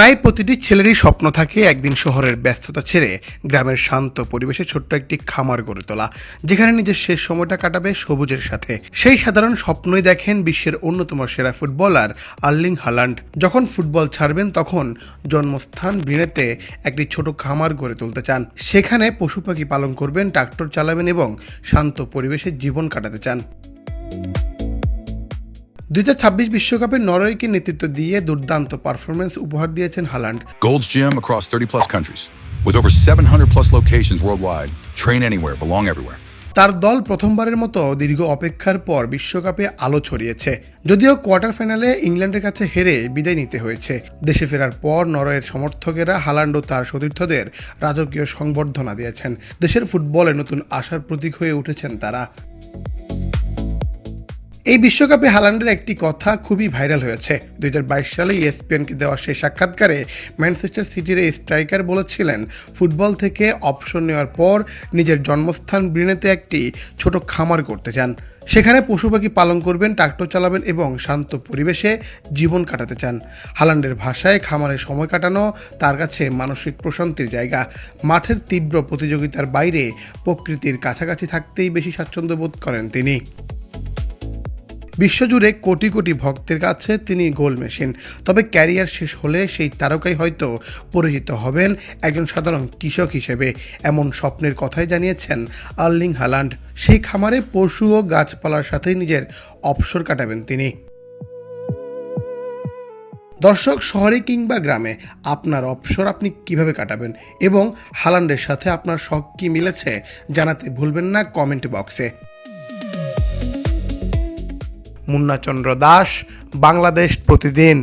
প্রায় প্রতিটি ছেলেরই স্বপ্ন থাকে একদিন শহরের ব্যস্ততা ছেড়ে গ্রামের শান্ত পরিবেশে ছোট্ট একটি খামার গড়ে তোলা, যেখানে নিজের শেষ সময়টা কাটাবে সবুজের সাথে। সেই সাধারণ স্বপ্নই দেখেন বিশ্বের অন্যতম সেরা ফুটবলার আর্লিং হালান্ড। যখন ফুটবল ছাড়বেন তখন জন্মস্থান ব্রিনেতে একটি ছোট খামার গড়ে তুলতে চান। সেখানে পশু পাখি পালন করবেন, ট্রাক্টর চালাবেন এবং শান্ত পরিবেশে জীবন কাটাতে চান। 2026 বিশ্বকাপে নরওয়েকে নেতৃত্ব দিয়ে দুর্দান্ত পারফরমেন্স উপহার দিয়েছেন Haaland. Gold's Gym across 30 plus countries. With over 700 plus locations worldwide. Train anywhere, belong everywhere. তার দল প্রথমবারের মতো দীর্ঘ অপেক্ষার পর বিশ্বকাপে আলো ছড়িয়েছে। যদিও কোয়ার্টার ফাইনালে ইংল্যান্ডের কাছে হেরে বিদায় নিতে হয়েছে। দেশে ফেরার পর নরওয়ের সমর্থকেরা হালান্ড ও তার সতীর্থদের রাজকীয় সংবর্ধনা দিয়েছেন। দেশের ফুটবলে নতুন আশার প্রতীক হয়ে উঠেছেন তারা। এই বিশ্বকাপে হালান্ডের একটি কথা খুবই ভাইরাল হয়েছে। 2022 সালে ESPNকে দেওয়া সেই সাক্ষাৎকারে ম্যানচেস্টার সিটির এই স্ট্রাইকার বলেছিলেন, ফুটবল থেকে অবসর নেওয়ার পর নিজের জন্মস্থান ব্রিনেতে একটি ছোট খামার করতে চান। সেখানে পশু পাখি পালন করবেন, ট্রাক্টর চালাবেন এবং শান্ত পরিবেশে জীবন কাটাতে চান। হালান্ডের ভাষায় খামারে সময় কাটানো তার কাছে মানসিক প্রশান্তির জায়গা। মাঠের তীব্র প্রতিযোগিতার বাইরে প্রকৃতির কাছাকাছি থাকতেই বেশি স্বাচ্ছন্দ্য বোধ করেন তিনি। বিশ্বজুড়ে কোটি কোটি ভক্তের কাছে তিনি গোল মেশিন। তবে ক্যারিয়ার শেষ হলে সেই তারকাই হয়তো পরিচিত হবেন একজন সাধারণ কৃষক হিসেবে, এমন স্বপ্নের কথাই জানিয়েছেন আর্লিং হালান্ড। সেই খামারে পশু ও গাছপালার সাথে নিজের অবসর কাটাবেন তিনি। দর্শক, শহরে কিংবা গ্রামে আপনার অবসর আপনি কিভাবে কাটাবেন এবং হালান্ডের সাথে আপনার শখ কি মিলেছে জানাতে ভুলবেন না কমেন্ট বক্সে। মুন্না চন্দ্র দাস, বাংলাদেশ প্রতিদিন।